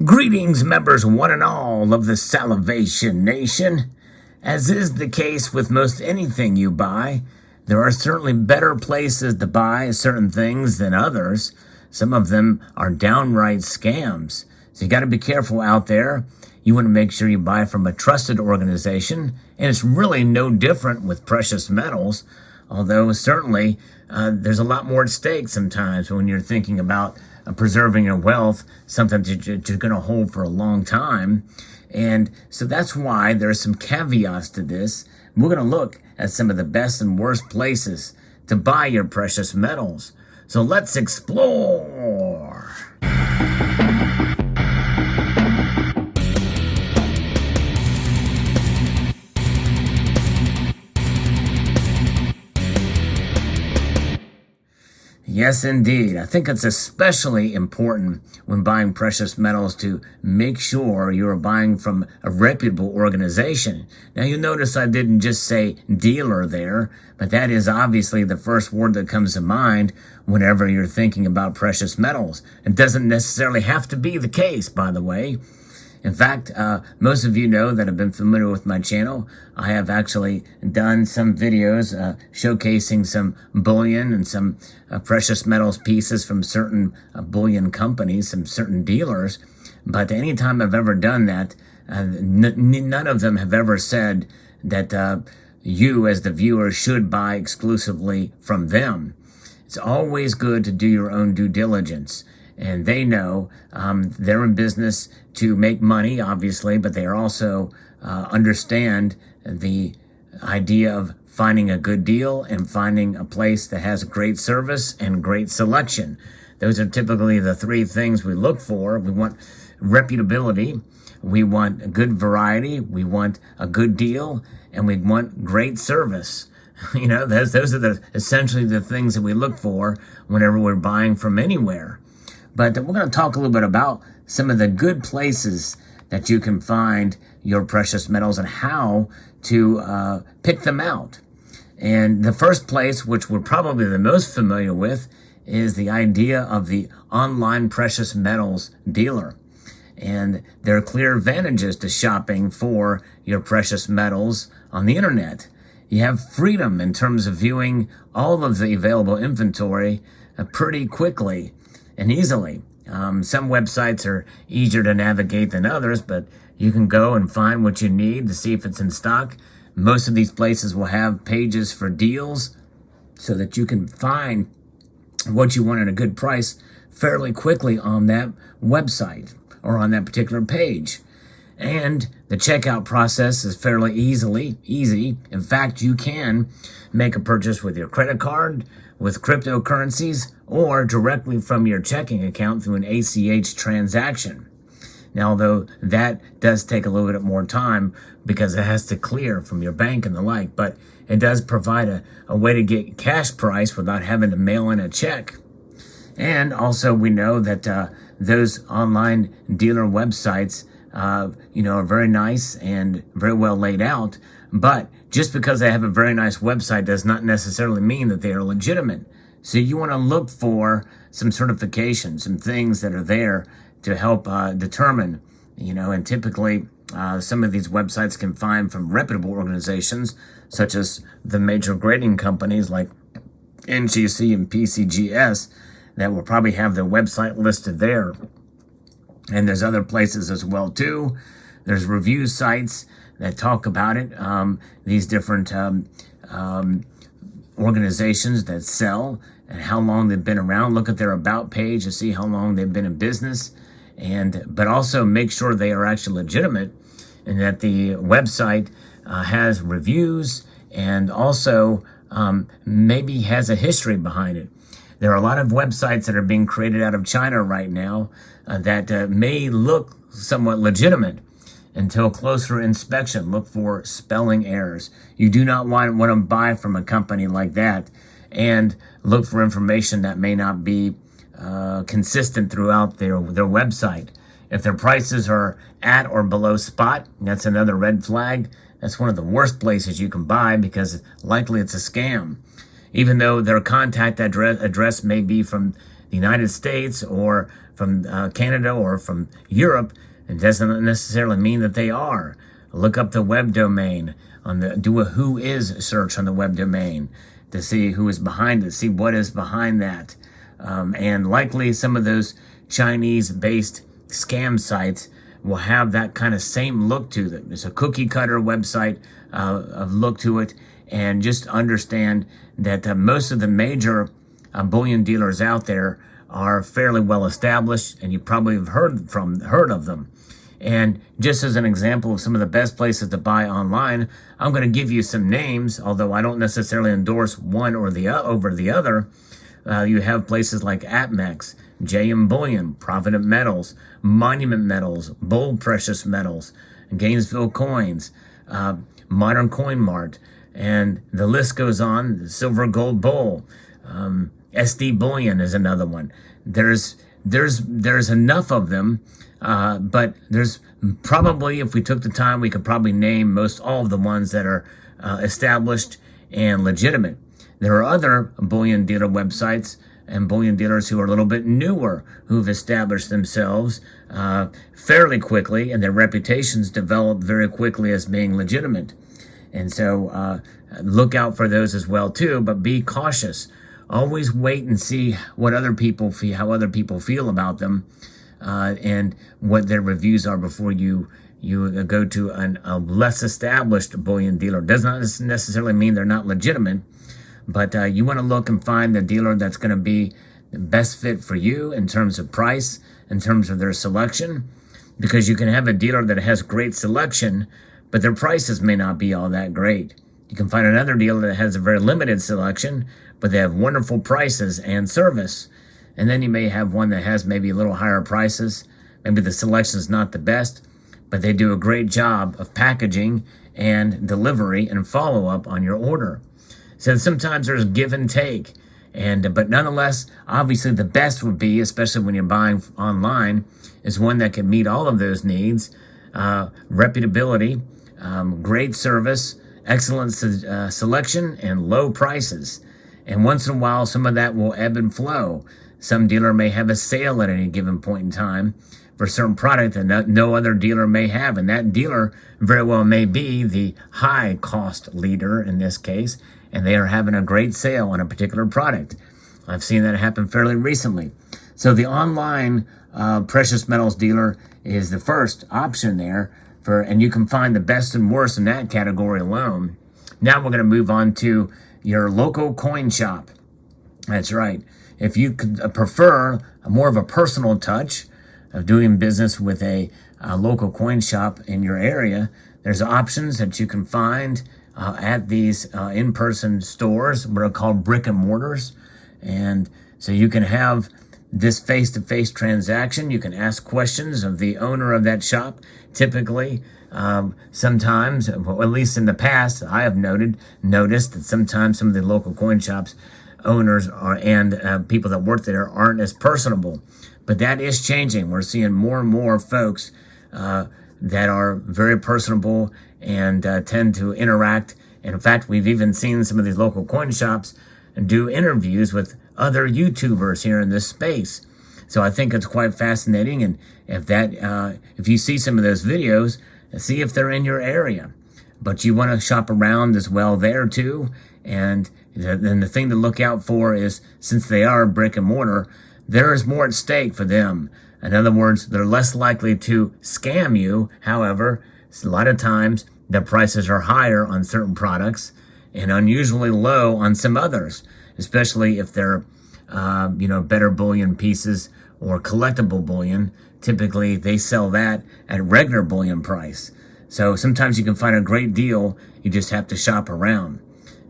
Greetings, members one and all of the Salivation Nation. As is the case with most anything you buy, there are certainly better places to buy certain things than others. Some of them are downright scams. So you got to be careful out there. You want to make sure you buy from a trusted organization, and it's really no different with precious metals, although certainly there's a lot more at stake sometimes when you're thinking about preserving your wealth, something that you're going to hold for a long time. And so that's why there's some caveats to this. We're going to look at some of the best and worst places to buy your precious metals. So let's explore. Yes, indeed. I think it's especially important when buying precious metals to make sure you're buying from a reputable organization. Now, you'll notice I didn't just say dealer there, but that is obviously the first word that comes to mind whenever you're thinking about precious metals. It doesn't necessarily have to be the case, by the way. In fact, most of you know that have been familiar with my channel. I have actually done some videos showcasing some bullion and some precious metals pieces from certain bullion companies, some certain dealers. But anytime I've ever done that, none of them have ever said that you as the viewer should buy exclusively from them. It's always good to do your own due diligence. And they know they're in business to make money, obviously, but they also understand the idea of finding a good deal and finding a place that has great service and great selection. Those are typically the three things we look for. We want reputability, we want a good variety, we want a good deal, and we want great service. You know, those are essentially the things that we look for whenever we're buying from anywhere. But we're going to talk a little bit about some of the good places that you can find your precious metals and how to pick them out. And the first place, which we're probably the most familiar with, is the idea of the online precious metals dealer. And there are clear advantages to shopping for your precious metals on the internet. You have freedom in terms of viewing all of the available inventory pretty quickly and easily. Some websites are easier to navigate than others, but you can go and find what you need to see if it's in stock. Most of these places will have pages for deals so that you can find what you want at a good price fairly quickly on that website or on that particular page. And the checkout process is fairly easy. In fact, you can make a purchase with your credit card, with cryptocurrencies, or directly from your checking account through an ACH transaction. Now, although that does take a little bit more time because it has to clear from your bank and the like, but it does provide a way to get cash price without having to mail in a check. And also we know that those online dealer websites are very nice and very well laid out, but just because they have a very nice website does not necessarily mean that they are legitimate. So you want to look for some certification, some things that are there to help determine, and typically some of these websites can find from reputable organizations, such as the major grading companies like NGC and PCGS, that will probably have their website listed there. And there's other places as well, too. There's review sites that talk about it. These different organizations that sell and how long they've been around. Look at their about page to see how long they've been in business. But also make sure they are actually legitimate and that the website has reviews and also maybe has a history behind it. There are a lot of websites that are being created out of China right now that may look somewhat legitimate until closer inspection. Look for spelling errors. You do not want to buy from a company like that and look for information that may not be consistent throughout their website. If their prices are at or below spot, that's another red flag. That's one of the worst places you can buy because likely it's a scam. Even though their contact address may be from the United States or from Canada or from Europe, it doesn't necessarily mean that they are. Look up the web domain do a who is search on the web domain to see who is behind it, see what is behind that. And likely some of those Chinese-based scam sites will have that kind of same look to them. It's a cookie cutter website of look to it, and just understand that most of the major bullion dealers out there are fairly well established, and you probably have heard of them. And just as an example of some of the best places to buy online, I'm going to give you some names, although I don't necessarily endorse one or over the other. You have places like APMEX, JM Bullion, Provident Metals, Monument Metals, Bull Precious Metals, Gainesville Coins, Modern Coin Mart, and the list goes on. Silver Gold Bull, SD Bullion is another one. There's enough of them, but there's probably, if we took the time, we could probably name most all of the ones that are established and legitimate. There are other bullion dealer websites and bullion dealers who are a little bit newer, who've established themselves fairly quickly, and their reputations develop very quickly as being legitimate. And so look out for those as well too, but be cautious. Always wait and see what other people feel, how other people feel about them, and what their reviews are before you go to a less established bullion dealer. Does not necessarily mean they're not legitimate, but you want to look and find the dealer that's going to be the best fit for you in terms of price, in terms of their selection, because you can have a dealer that has great selection, but their prices may not be all that great. You can find another dealer that has a very limited selection, but they have wonderful prices and service. And then you may have one that has maybe a little higher prices. Maybe the selection is not the best, but they do a great job of packaging and delivery and follow-up on your order. So sometimes there's give and take. But nonetheless, obviously the best would be, especially when you're buying online, is one that can meet all of those needs. Reputability, great service, excellent selection, and low prices. And once in a while, some of that will ebb and flow. Some dealer may have a sale at any given point in time for a certain product that no other dealer may have. And that dealer very well may be the high cost leader in this case, and they are having a great sale on a particular product. I've seen that happen fairly recently. So the online precious metals dealer is the first option there, and you can find the best and worst in that category alone. Now we're going to move on to your local coin shop. That's right. If you could prefer more of a personal touch of doing business with a local coin shop in your area, there's options that you can find at these in-person stores, what are called brick and mortars. And so you can have this face-to-face transaction. You can ask questions of the owner of that shop. Typically, sometimes, well, at least in the past, I have noticed that sometimes some of the local coin shops owners and people that work there aren't as personable. But that is changing. We're seeing more and more folks that are very personable and tend to interact. And in fact, we've even seen some of these local coin shops do interviews with other YouTubers here in this space. So I think it's quite fascinating. And if you see some of those videos, see if they're in your area. But you want to shop around as well there too. And then the thing to look out for is, since they are brick and mortar, there is more at stake for them. In other words, they're less likely to scam you. However, a lot of times the prices are higher on certain products and unusually low on some others, especially if they're better bullion pieces or collectible bullion. Typically, they sell that at regular bullion price. So sometimes you can find a great deal. You just have to shop around,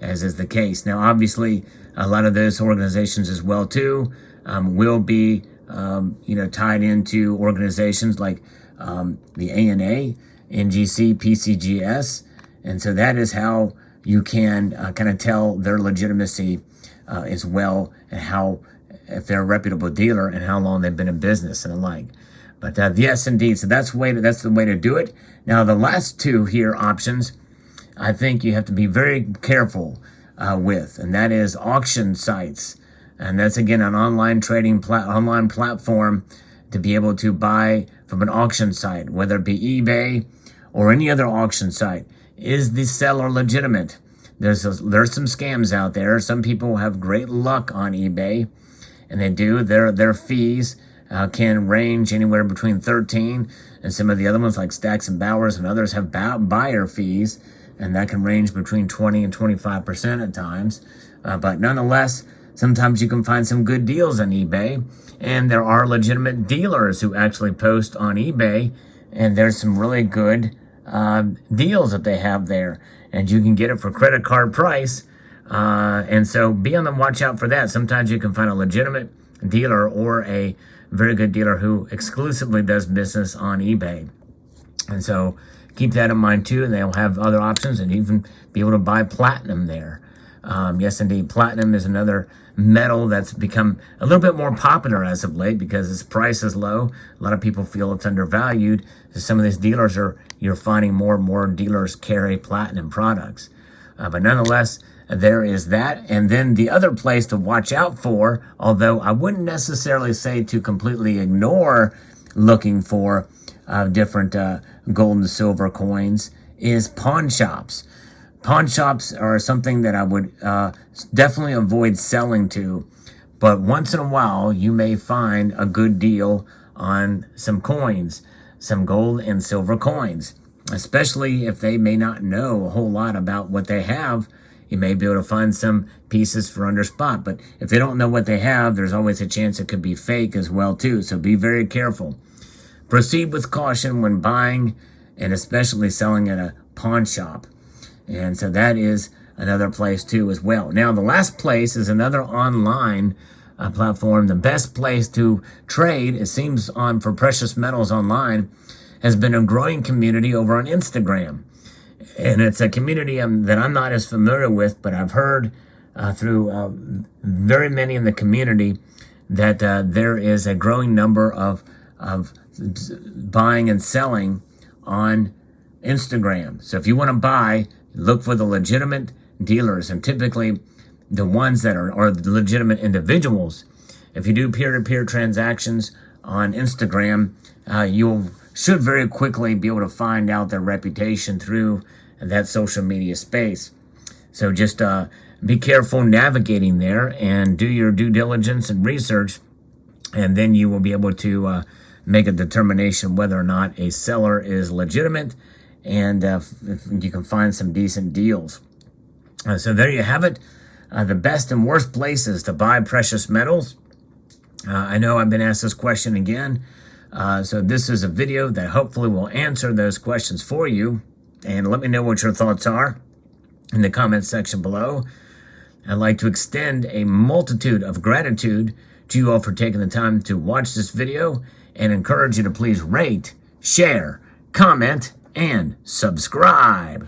as is the case. Now, obviously, a lot of those organizations as well too will be tied into organizations like the ANA, NGC, PCGS, and so that is how you can kind of tell their legitimacy as well, and if they're a reputable dealer and how long they've been in business and the like. But yes, indeed. So that's the way to do it. Now, the last two here options, I think you have to be very careful with, and that is auction sites. And that's, again, an online trading online platform to be able to buy from an auction site, whether it be eBay or any other auction site. Is the seller legitimate? There's some scams out there. Some people have great luck on eBay, and they do. Their fees can range anywhere between 13, and some of the other ones like Stacks and Bowers and others have buyer fees, and that can range between 20 and 25% at times. But nonetheless, sometimes you can find some good deals on eBay, and there are legitimate dealers who actually post on eBay, and there's some really good deals that they have there, and you can get it for credit card price. And so be on the watch out for that. Sometimes you can find a legitimate dealer or a very good dealer who exclusively does business on eBay. And so keep that in mind too. They'll have other options and even be able to buy platinum there. Yes, indeed. Platinum is another metal that's become a little bit more popular as of late because its price is low. A lot of people feel it's undervalued. So some of these dealers you're finding more and more dealers carry platinum products. But nonetheless, there is that. And then the other place to watch out for, although I wouldn't necessarily say to completely ignore looking for different gold and silver coins, is pawn shops. Pawn shops are something that I would definitely avoid selling to, but once in a while you may find a good deal on some coins, some gold and silver coins, especially if they may not know a whole lot about what they have. You may be able to find some pieces for under spot, but if they don't know what they have, there's always a chance it could be fake as well too, so be very careful. Proceed with caution when buying and especially selling at a pawn shop. And so that is another place too as well. Now, the last place is another online platform. The best place to trade, it seems, for precious metals online has been a growing community over on Instagram. And it's a community that I'm not as familiar with, but I've heard through very many in the community that there is a growing number of buying and selling on Instagram. So if you want to buy, look for the legitimate dealers, and typically the ones that are the legitimate individuals. If you do peer-to-peer transactions on Instagram, you should very quickly be able to find out their reputation through that social media space. So just be careful navigating there and do your due diligence and research, and then you will be able to make a determination whether or not a seller is legitimate, and if you can find some decent deals. So there you have it, the best and worst places to buy precious metals. I know I've been asked this question again, so this is a video that hopefully will answer those questions for you, and let me know what your thoughts are in the comments section below. I'd like to extend a multitude of gratitude to you all for taking the time to watch this video, and encourage you to please rate, share, comment, and subscribe.